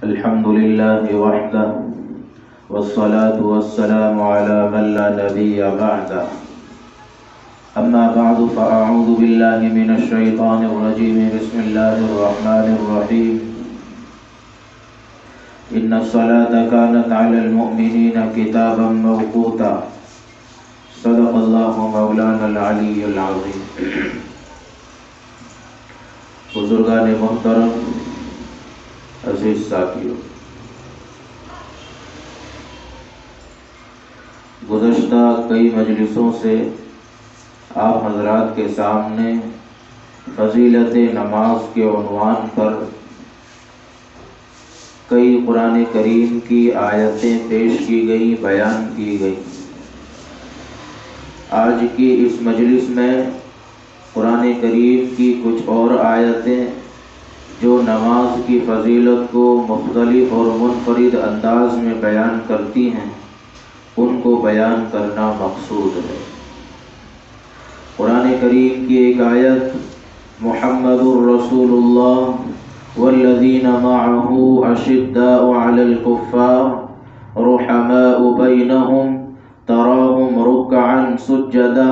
الحمد لله وحده والصلاة والسلام على من لا نبي بعده أما بعد فأعوذ بالله من الشيطان الرجيم بسم الله الرحمن الرحيم إن الصلاة كانت على المؤمنين كتابا موقوتا صدق الله مولانا العلی العظیم۔ بزرگان محترم، عزیز ساتھیوں، گزشتہ کئی مجلسوں سے آپ حضرات کے سامنے فضیلت نماز کے عنوان پر کئی قرآن کریم کی آیتیں پیش کی گئیں، بیان کی گئیں۔ آج کی اس مجلس میں قرآن کریم کی کچھ اور آیتیں جو نماز کی فضیلت کو مختلف اور منفرد انداز میں بیان کرتی ہیں، ان کو بیان کرنا مقصود ہے۔ قرآن کریم کی ایک آیت محمد الرسول اللہ والذین معہ اشداء علی الکفار رحماء بینہم تراہم رکعا سجدا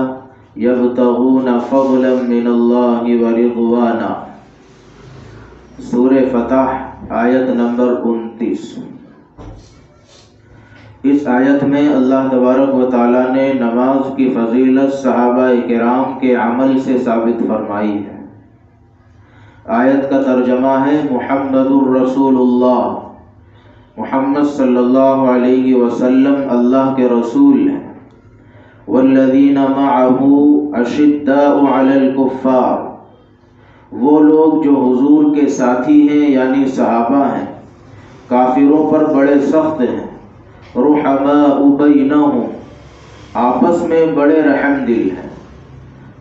یبتغون فضلا من اللہ ورضوانا، سورہ فتح آیت نمبر 29۔ اس آیت میں اللہ تبارک و تعالیٰ نے نماز کی فضیلت صحابہ کرام کے عمل سے ثابت فرمائی ہے۔ آیت کا ترجمہ ہے محمد الرسول اللہ، محمد صلی اللہ علیہ وسلم اللہ کے رسول ہیں۔ والذین معہ اشداء علی الکفار، وہ لوگ جو حضور کے ساتھی ہیں یعنی صحابہ ہیں، کافروں پر بڑے سخت ہیں۔ رحماء بینہم، آپس میں بڑے رحم دل ہیں۔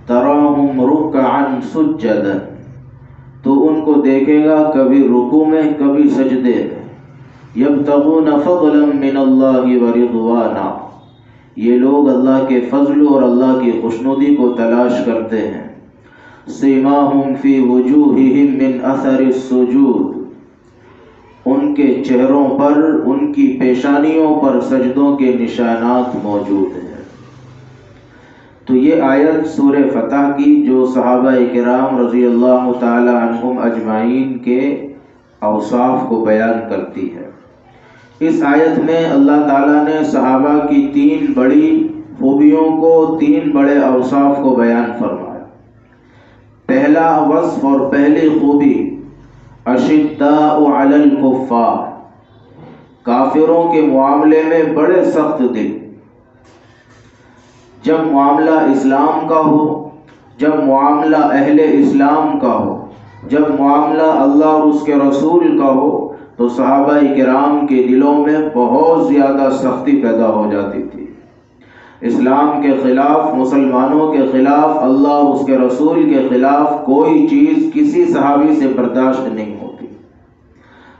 تراہم رکعا سجدا، تو ان کو دیکھے گا کبھی رکوع میں کبھی سجدے میں۔ یبتغون فضلا من اللہ ورضوانا، یہ لوگ اللہ کے فضل اور اللہ کی خوشنودی کو تلاش کرتے ہیں۔ سیماہم فی وجوہہم من اثر السجود، ان کے چہروں پر، ان کی پیشانیوں پر سجدوں کے نشانات موجود ہیں۔ تو یہ آیت سورہ فتح کی جو صحابہ کرام رضی اللہ تعالی عنہم اجمعین کے اوصاف کو بیان کرتی ہے۔ اس آیت میں اللہ تعالیٰ نے صحابہ کی 3 بڑی خوبیوں کو، 3 بڑے اوصاف کو بیان فرمایا۔ پہلا وصف اور پہلی خوبی اشداء علی الکفار، کافروں کے معاملے میں بڑے سخت دل۔ جب معاملہ اسلام کا ہو، جب معاملہ اہل اسلام کا ہو، جب معاملہ اللہ اور اس کے رسول کا ہو، تو صحابہ کرام کے دلوں میں بہت زیادہ سختی پیدا ہو جاتی تھی۔ اسلام کے خلاف، مسلمانوں کے خلاف، اللہ اور اس کے رسول کے خلاف کوئی چیز کسی صحابی سے برداشت نہیں ہوتی۔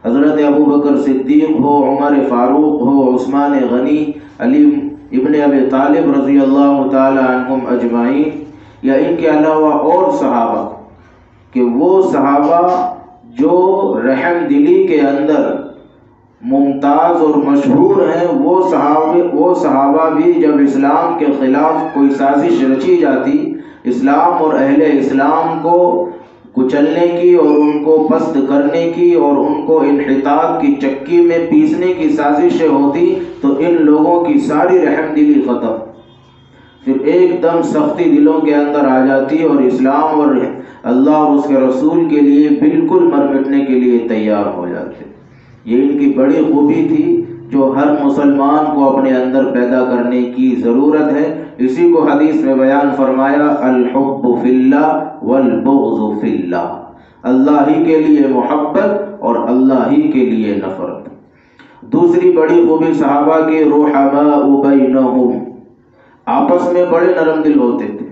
حضرت ابوبکر صدیق ہو، عمر فاروق ہو، عثمان غنی، علی ابن ابی طالب رضی اللہ تعالی عنہم اجمعین، یا ان کے علاوہ اور صحابہ، کہ وہ صحابہ جو رحم دلی کے اندر ممتاز اور مشہور ہیں، وہ صحابہ بھی جب اسلام کے خلاف کوئی سازش رچی جاتی، اسلام اور اہل اسلام کو کچلنے کی اور ان کو پست کرنے کی اور ان کو انحطاط کی چکی میں پیسنے کی سازشیں ہوتی، تو ان لوگوں کی ساری رحم دلی ختم، پھر ایک دم سختی دلوں کے اندر آ جاتی اور اسلام اور اللہ اور اس کے رسول کے لیے بالکل مر مٹنے کے لیے تیار ہو جاتے۔ یہ ان کی بڑی خوبی تھی جو ہر مسلمان کو اپنے اندر پیدا کرنے کی ضرورت ہے۔ اسی کو حدیث میں بیان فرمایا، الحب فی اللہ والبغض فی اللہ، اللہ ہی کے لیے محبت اور اللہ ہی کے لیے نفرت۔ دوسری بڑی خوبی صحابہ کی رحماء بینہم، آپس میں بڑے نرم دل ہوتے تھے۔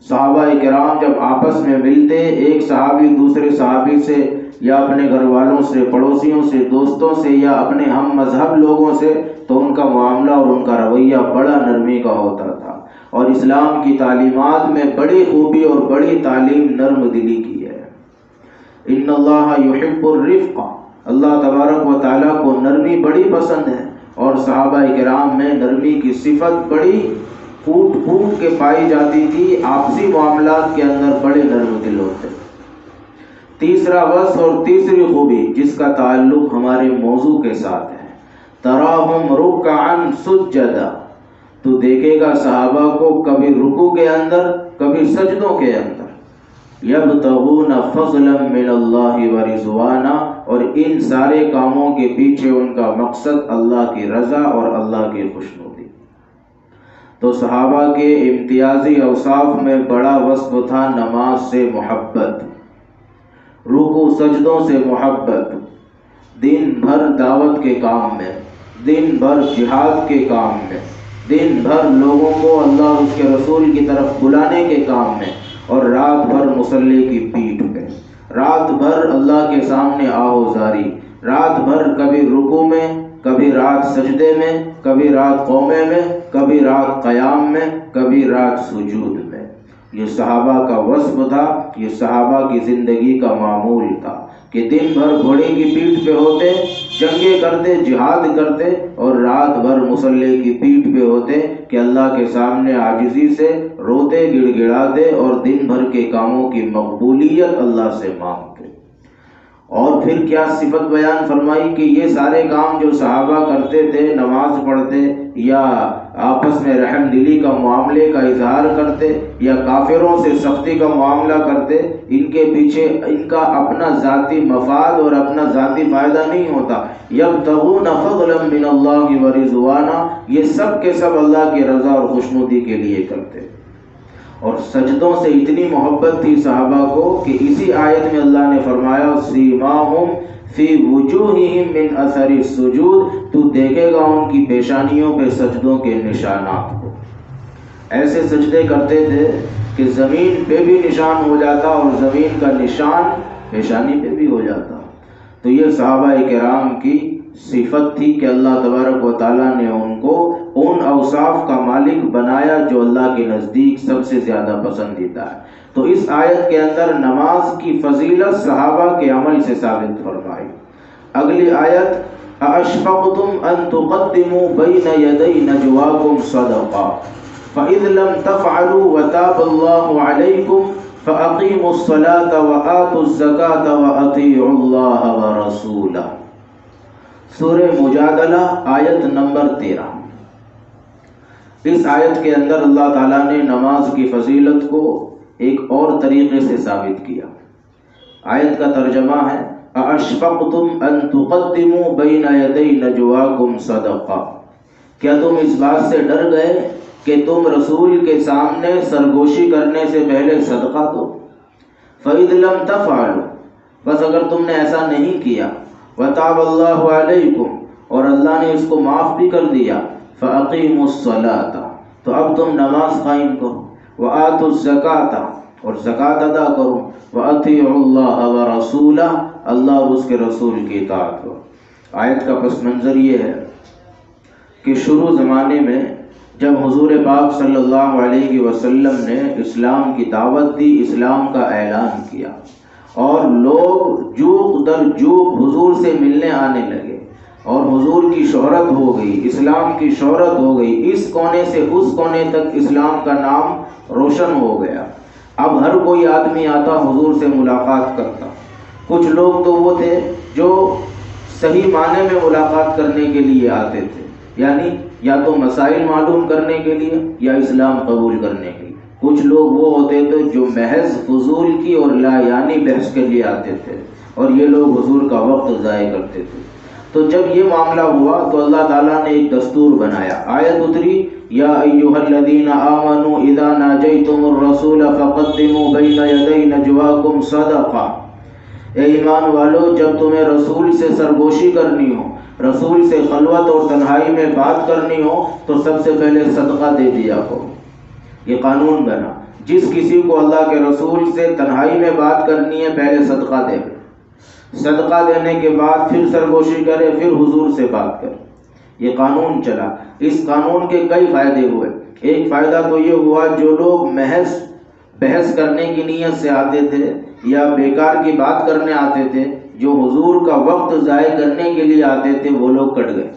صحابہ کرام جب آپس میں ملتے، ایک صحابی دوسرے صحابی سے یا اپنے گھر والوں سے، پڑوسیوں سے، دوستوں سے یا اپنے ہم مذہب لوگوں سے، تو ان کا معاملہ اور ان کا رویہ بڑا نرمی کا ہوتا تھا۔ اور اسلام کی تعلیمات میں بڑی خوبی اور بڑی تعلیم نرم دلی کی ہے۔ ان اللہ یحب الرفق، اللہ تبارک و تعالیٰ کو نرمی بڑی پسند ہے، اور صحابہ کرام میں نرمی کی صفت بڑی پھوٹ پھوٹ کے پائی جاتی تھی، آپسی معاملات کے اندر بڑے نرم دل ہوتے۔ تیسرا وصف اور تیسری خوبی جس کا تعلق ہمارے موضوع کے ساتھ ہے، تراہم رکعا سجدا، تو دیکھے گا صحابہ کو کبھی رکوع کے اندر کبھی سجدوں کے اندر، یبتغون فضلا من اللہ ورضوانا، اور ان سارے کاموں کے پیچھے ان کا مقصد اللہ کی رضا اور اللہ کی خوشنودی۔ تو صحابہ کے امتیازی اوصاف میں بڑا وصف تھا نماز سے محبت، رکوع سجدوں سے محبت، دن بھر دعوت کے کام میں، دن بھر جہاد کے کام میں، دن بھر لوگوں کو اللہ اور اس کے رسول کی طرف بلانے کے کام میں، اور رات بھر مصلی کی پیٹھ پہ، رات بھر اللہ کے سامنے آہوزاری، رات بھر کبھی رکوع میں، کبھی رات سجدے میں، کبھی رات قومے میں، کبھی رات قیام میں، کبھی رات سجود میں۔ یہ صحابہ کا وصف تھا، یہ صحابہ کی زندگی کا معمول تھا کہ دن بھر گھوڑے کی پیٹھ پہ ہوتے، جنگیں کرتے، جہاد کرتے، اور رات بھر مصلی کی پیٹھ پہ ہوتے کہ اللہ کے سامنے عاجزی سے روتے گڑ گڑاتے اور دن بھر کے کاموں کی مقبولیت اللہ سے مانگتے۔ اور پھر کیا صفت بیان فرمائی کہ یہ سارے کام جو صحابہ کرتے تھے، نماز پڑھتے یا آپس میں رحم دلی کا معاملے کا اظہار کرتے یا کافروں سے سختی کا معاملہ کرتے، ان کے پیچھے ان کا اپنا ذاتی مفاد اور اپنا ذاتی فائدہ نہیں ہوتا۔ یبتغون فضلا من اللہ ورضوانا، یہ سب کے سب اللہ کی رضا اور خوشنودی کے لیے کرتے۔ اور سجدوں سے اتنی محبت تھی صحابہ کو کہ اسی آیت میں اللہ نے فرمایا سیماہم فی وجوہہم من اثر السجود، تو دیکھے گا ان کی پیشانیوں پہ سجدوں کے نشانات کو۔ ایسے سجدے کرتے تھے کہ زمین پہ بھی نشان ہو جاتا اور زمین کا نشان پیشانی پہ بھی ہو جاتا۔ تو یہ صحابہ کرام کی صفت تھی کہ اللہ تبارک و تعالیٰ نے ان کو ان اوصاف کا مالک بنایا جو اللہ کے نزدیک سب سے زیادہ پسندیدہ ہے۔ تو اس آیت کے اندر نماز کی فضیلت صحابہ کے عمل سے ثابت فرمائی۔ اگلی آیت اَأَشْفَقْتُمْ أَن تُقَدِّمُوا بَيْنَ يَدَيْ نَجْوَاكُمْ صَدَقَةً فَإِذْ لَمْ تَفْعَلُوا وَتَابَ اللَّهُ عَلَيْكُمْ فَأَقِيمُوا الصَّلَاةَ وَآتُوا الزَّكَاةَ وَأَطِيعُوا اللَّهَ وَرَسُولَهُ۔ سورہ مجادلہ آیت نمبر 13۔ اس آیت کے اندر اللہ تعالیٰ نے نماز کی فضیلت کو ایک اور طریقے سے ثابت کیا۔ آیت کا ترجمہ ہے اَأَشْفَقْتُمْ أَن تُقَدِّمُوا بَيْنَ يَدَيْ نَجْوَاكُمْ صَدَقَةً، کیا تم اس بات سے ڈر گئے کہ تم رسول کے سامنے سرگوشی کرنے سے پہلے صدقہ دو؟ فَإِذْ لَمْ تَفْعَلُوا، بس اگر تم نے ایسا نہیں کیا، وَتَابَ اللَّهُ عَلَيْكُمْ، اور اللہ نے اس کو معاف بھی کر دیا، فَأَقِيمُوا الصَّلَاةَ، تو اب تم نماز قائم کرو، وَآتُوا الزَّكَاةَ، اور زکوٰۃ ادا کرو، وَأَطِيعُوا اللَّهَ وَرَسُولَهُ، اللہ اور اس کے رسول کی اطاعت کرو۔ آیت کا پس منظر یہ ہے کہ شروع زمانے میں جب حضور پاک صلی اللہ علیہ وسلم نے اسلام کی دعوت دی، اسلام کا اعلان کیا، اور لوگ جوق در جوق حضور سے ملنے آنے لگے، اور حضور کی شہرت ہو گئی، اسلام کی شہرت ہو گئی، اس کونے سے اس کونے تک اسلام کا نام روشن ہو گیا۔ اب ہر کوئی آدمی آتا حضور سے ملاقات کرتا۔ کچھ لوگ تو وہ تھے جو صحیح معنی میں ملاقات کرنے کے لیے آتے تھے، یعنی یا تو مسائل معلوم کرنے کے لیے یا اسلام قبول کرنے کے لیے۔ کچھ لوگ وہ ہوتے تھے جو محض فضول کی اور لا یعنی بحث کے لیے آتے تھے، اور یہ لوگ حضور کا وقت ضائع کرتے تھے۔ تو جب یہ معاملہ ہوا تو اللہ تعالیٰ نے ایک دستور بنایا، آیت اتری یا ایھا الذین آمنوا اذا ناجیتم الرسول فقدموا بین یدی نجواکم صدقہ، اے ایمان والو جب تمہیں رسول سے سرگوشی کرنی ہو، رسول سے خلوت اور تنہائی میں بات کرنی ہو، تو سب سے پہلے صدقہ دے دیا کرو۔ یہ قانون بنا، جس کسی کو اللہ کے رسول سے تنہائی میں بات کرنی ہے پہلے صدقہ دے، صدقہ دینے کے بعد پھر سرگوشی کرے، پھر حضور سے بات کرے۔ یہ قانون چلا۔ اس قانون کے کئی فائدے ہوئے۔ ایک فائدہ تو یہ ہوا جو لوگ محض بحث کرنے کی نیت سے آتے تھے یا بیکار کی بات کرنے آتے تھے جو حضور کا وقت ضائع کرنے کے لیے آتے تھے وہ لوگ کٹ گئے،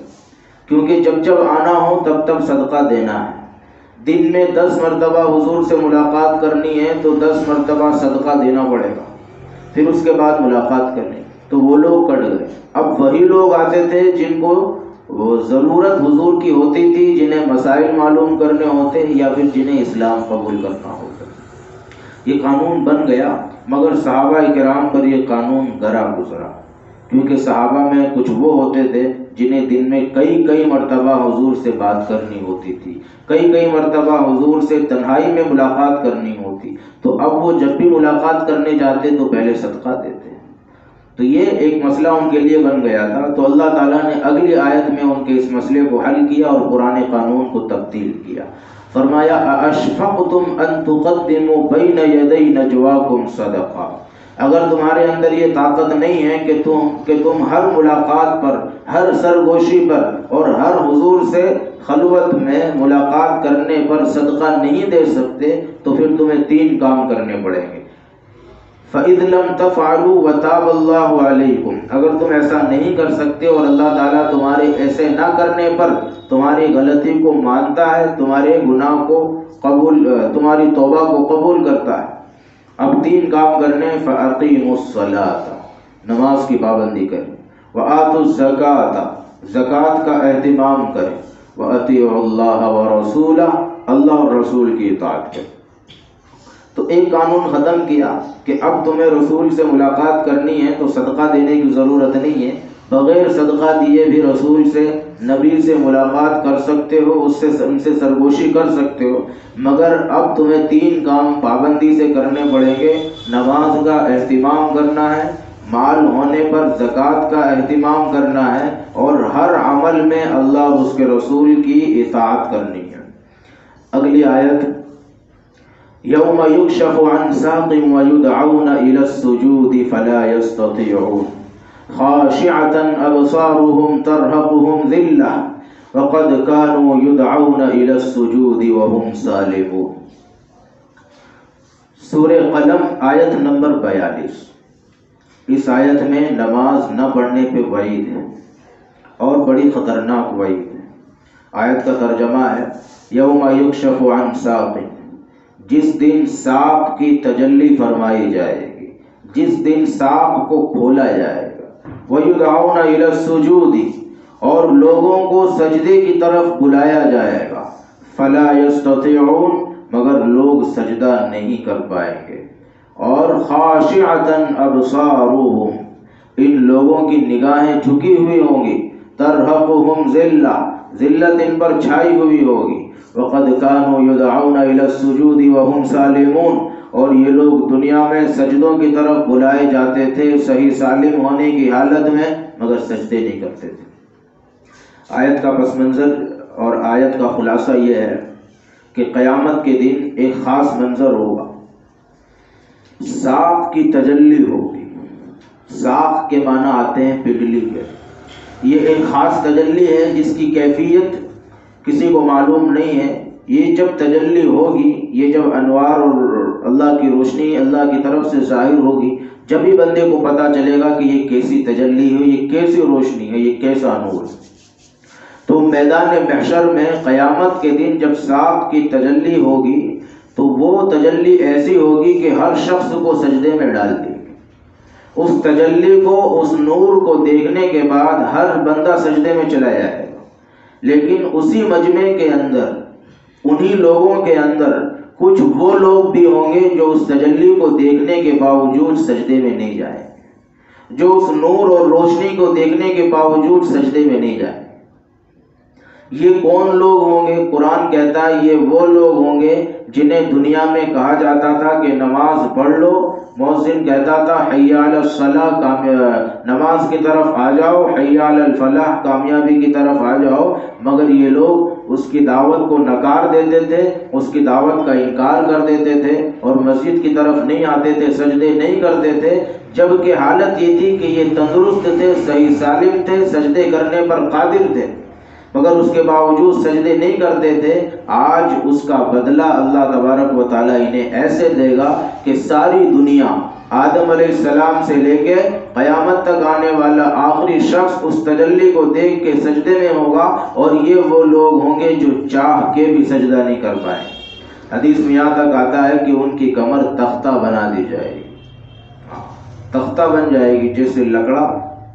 کیونکہ جب جب آنا ہو تب تب صدقہ دینا ہے۔ دن میں 10 مرتبہ حضور سے ملاقات کرنی ہے تو 10 مرتبہ صدقہ دینا پڑے گا، پھر اس کے بعد ملاقات کرنی، تو وہ لوگ کٹ گئے۔ اب وہی لوگ آتے تھے جن کو وہ ضرورت حضور کی ہوتی تھی، جنہیں مسائل معلوم کرنے ہوتے یا پھر جنہیں اسلام قبول کرنا ہوتا۔ یہ قانون بن گیا، مگر صحابہ کرام پر یہ قانون گرا گزرا، کیونکہ صحابہ میں کچھ وہ ہوتے تھے جنہیں دن میں کئی مرتبہ حضور سے بات کرنی ہوتی تھی، کئی مرتبہ حضور سے تنہائی میں ملاقات کرنی ہوتی، تو اب وہ جب بھی ملاقات کرنے جاتے تو پہلے صدقہ دیتے۔ تو یہ ایک مسئلہ ان کے لیے بن گیا تھا، تو اللہ تعالیٰ نے اگلی آیت میں ان کے اس مسئلے کو حل کیا اور پرانے قانون کو تبدیل کیا۔ فرمایا اَأَشْفَقْتُمْ أَن تُقَدِّمُوا بَيْنَ يَدَيْ نَجْوَاكُمْ صَدَقَةً، اگر تمہارے اندر یہ طاقت نہیں ہے کہ تم ہر ملاقات پر، ہر سرگوشی پر اور ہر حضور سے خلوت میں ملاقات کرنے پر صدقہ نہیں دے سکتے، تو پھر تمہیں 3 کام کرنے پڑیں گے۔ فَإِذْ لَمْ تَفْعَلُوا وَتَابَ اللَّهُ عَلَيْكُمْ، اگر تم ایسا نہیں کر سکتے اور اللہ تعالیٰ تمہارے ایسے نہ کرنے پر تمہاری غلطی کو مانتا ہے، تمہارے گناہ کو قبول، تمہاری توبہ کو قبول کرتا ہے، اب 3 کام کرنے۔ فَأَقِيمُوا الصَّلَاةَ، نماز کی پابندی کریں، وَآتُوا الزَّكَاةَ، زکوٰۃ کا اہتمام کریں، وَأَطِيعُوا اللَّهَ وَرَسُولَهُ، اللہ اور رسول کی اطاعت کریں۔ تو ایک قانون ختم کیا کہ اب تمہیں رسول سے ملاقات کرنی ہے تو صدقہ دینے کی ضرورت نہیں ہے، بغیر صدقہ دیے بھی رسول سے، نبی سے ملاقات کر سکتے ہو، ان سے سرگوشی کر سکتے ہو، مگر اب تمہیں 3 کام پابندی سے کرنے پڑیں گے۔ نماز کا اہتمام کرنا ہے، مال ہونے پر زکوٰۃ کا اہتمام کرنا ہے، اور ہر عمل میں اللہ اور اس کے رسول کی اطاعت کرنی ہے۔ اگلی آیت، یوم یکشف عن ساق ویدعون الی السجود فلا یستطیعون خاشعة ابصارهم ترهقهم ذلة وقد كانوا يدعون الی السجود وهم سالمون۔ سورہ قلم آیت نمبر 42۔ اس آیت میں نماز نہ پڑھنے پہ وعید ہے اور بڑی خطرناک وعید ہے۔ آیت کا ترجمہ ہے یوم یکشف عن ساق، جس دن ساق کی تجلی فرمائی جائے گی، جس دن ساق کو کھولا جائے گا، وَيُدْعَوْنَ إِلَى السُّجُودِ، اور لوگوں کو سجدے کی طرف بلایا جائے گا، فَلَا يَسْتَطِيعُونَ، مگر لوگ سجدہ نہیں کر پائیں گے، اور خَاشِعَةً أَبْصَارُهُمْ، ان لوگوں کی نگاہیں جھکی ہوئی ہوں گی، تَرْهَقُهُمْ ذِلَّةٌ، ذلت ان پر چھائی ہوئی ہوگی، وَقَدْ كَانُوا يُدْعَوْنَ إِلَى السُّجُودِ وَهُمْ سَالِمُونَ، اور یہ لوگ دنیا میں سجدوں کی طرف بلائے جاتے تھے صحیح سالم ہونے کی حالت میں، مگر سجدے نہیں کرتے تھے۔ آیت کا پس منظر اور آیت کا خلاصہ یہ ہے کہ قیامت کے دن ایک خاص منظر ہوگا، ساق کی تجلی ہوگی۔ ساق کے معنی آتے ہیں پگھلی کے، یہ ایک خاص تجلی ہے جس کی کیفیت کسی کو معلوم نہیں ہے۔ یہ جب تجلی ہوگی، یہ جب انوار اور اللہ کی روشنی اللہ کی طرف سے ظاہر ہوگی، جب ہی بندے کو پتہ چلے گا کہ یہ کیسی تجلی ہے، یہ کیسی روشنی ہے، یہ کیسا نور ہے۔ تو میدان محشر میں قیامت کے دن جب ساق کی تجلی ہوگی تو وہ تجلی ایسی ہوگی کہ ہر شخص کو سجدے میں ڈال دے گی۔ اس تجلی کو، اس نور کو دیکھنے کے بعد ہر بندہ سجدے میں چلا جائے گا، لیکن اسی مجمع کے اندر، انہی لوگوں کے اندر کچھ وہ لوگ بھی ہوں گے جو اس تجلی کو دیکھنے کے باوجود سجدے میں نہیں جائیں گے، جو اس نور اور روشنی کو دیکھنے کے باوجود سجدے میں نہیں جائیں گے۔ یہ کون لوگ ہوں گے؟ قرآن کہتا ہے یہ وہ لوگ ہوں گے جنہیں دنیا میں کہا جاتا تھا کہ نماز پڑھ لو، مؤذن کہتا تھا حی علی الصلاۃ، نماز کی طرف آ جاؤ، حی علی الفلاح، کامیابی کی طرف آ جاؤ، مگر یہ لوگ اس کی دعوت کو نکار دیتے تھے، اس کی دعوت کا انکار کر دیتے تھے اور مسجد کی طرف نہیں آتے تھے، سجدے نہیں کرتے تھے، جبکہ حالت یہ تھی کہ یہ تندرست تھے، صحیح سالم تھے، سجدے کرنے پر قادر تھے، مگر اس کے باوجود سجدے نہیں کرتے تھے۔ آج اس کا بدلہ اللہ تبارک و تعالیٰ انہیں ایسے دے گا کہ ساری دنیا آدم علیہ السلام سے لے کے قیامت تک آنے والا آخری شخص اس تجلی کو دیکھ کے سجدے میں ہوگا، اور یہ وہ لوگ ہوں گے جو چاہ کے بھی سجدہ نہیں کر پائیں۔ حدیث میں یہاں تک آتا ہے کہ ان کی کمر تختہ بنا دی جائے گی، تختہ بن جائے گی، جیسے لکڑا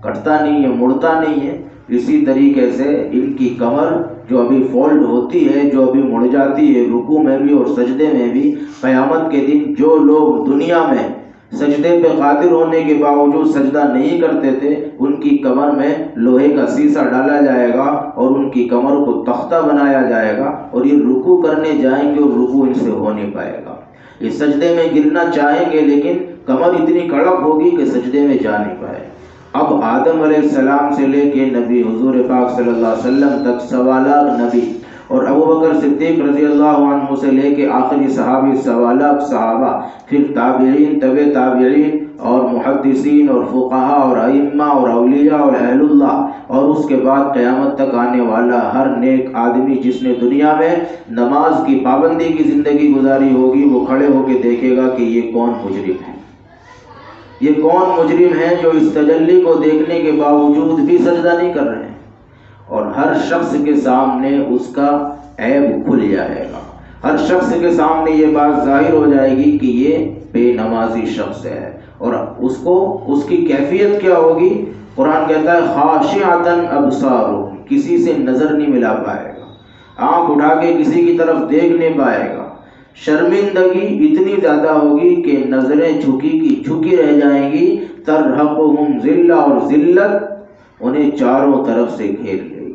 کٹتا نہیں ہے، مڑتا نہیں ہے، اسی طریقے سے ان کی کمر جو ابھی فولڈ ہوتی ہے، جو ابھی مڑ جاتی ہے رکوع میں بھی اور سجدے میں بھی، قیامت کے دن جو لوگ دنیا میں سجدے پہ قادر ہونے کے باوجود سجدہ نہیں کرتے تھے، ان کی کمر میں لوہے کا سیسا ڈالا جائے گا اور ان کی کمر کو تختہ بنایا جائے گا، اور یہ رکوع کرنے جائیں گے اور رکوع ان سے ہو نہیں پائے گا۔ یہ سجدے میں گرنا چاہیں گے لیکن کمر اتنی کڑک ہوگی کہ سجدے میں جا نہیں پائے۔ اب آدم علیہ السلام سے لے کے نبی حضور پاک صلی اللہ علیہ وسلم تک 1.25 لاکھ نبی، اور ابوبکر صدیق رضی اللہ عنہ سے لے کے آخری صحابی 1.25 لاکھ صحابہ، پھر تابعین، تبع تابعین، اور محدثین اور فقہاء اور ائمہ اور اولیاء اور اہل اللہ، اور اس کے بعد قیامت تک آنے والا ہر نیک آدمی جس نے دنیا میں نماز کی پابندی کی زندگی گزاری ہوگی، وہ کھڑے ہو کے دیکھے گا کہ یہ کون مجرم ہے، یہ کون مجرم ہے جو اس تجلی کو دیکھنے کے باوجود بھی سجدہ نہیں کر رہے ہیں۔ اور ہر شخص کے سامنے اس کا عیب کھل جائے گا، ہر شخص کے سامنے یہ بات ظاہر ہو جائے گی کہ یہ بے نمازی شخص ہے، اور اس کی کیفیت کیا ہوگی؟ قرآن کہتا ہے خاشعۃ ابصارہم، کسی سے نظر نہیں ملا پائے گا، آنکھ اٹھا کے کسی کی طرف دیکھ نہیں پائے گا، شرمندگی اتنی زیادہ ہوگی کہ نظریں جھکی کی جھکی رہ جائیں گی، ترہقہم ذلہ، اور ذلت انہیں چاروں طرف سے گھیر لے گی۔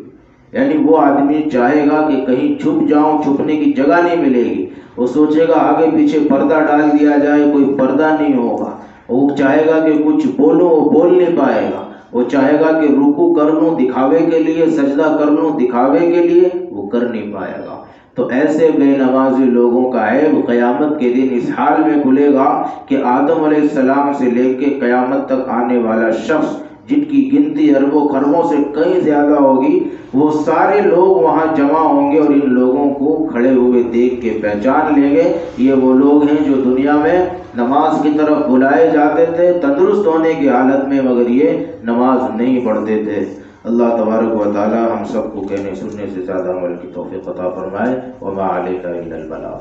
یعنی وہ آدمی چاہے گا کہ کہیں چھپ جاؤں، چھپنے کی جگہ نہیں ملے گی، وہ سوچے گا آگے پیچھے پردہ ڈال دیا جائے، کوئی پردہ نہیں ہوگا، وہ چاہے گا کہ کچھ بولوں، وہ بول نہیں پائے گا، وہ چاہے گا کہ رکوع کر لوں دکھاوے کے لیے، سجدہ کر لوں دکھاوے کے لیے، وہ کر نہیں پائے گا۔ تو ایسے بے نمازی لوگوں کا عیب قیامت کے دن اس حال میں کھلے گا کہ آدم علیہ السلام سے لے کے قیامت تک آنے والا شخص، جن کی گنتی اربوں خربوں سے کہیں زیادہ ہوگی، وہ سارے لوگ وہاں جمع ہوں گے، اور ان لوگوں کو کھڑے ہوئے دیکھ کے پہچان لیں گے، یہ وہ لوگ ہیں جو دنیا میں نماز کی طرف بلائے جاتے تھے تندرست ہونے کی حالت میں، مگر یہ نماز نہیں پڑھتے تھے۔ اللہ تبارک و تعالی ہم سب کو کہنے سننے سے زیادہ عمل کی توفیق عطا فرمائے۔ وما علیک الا البلاغ۔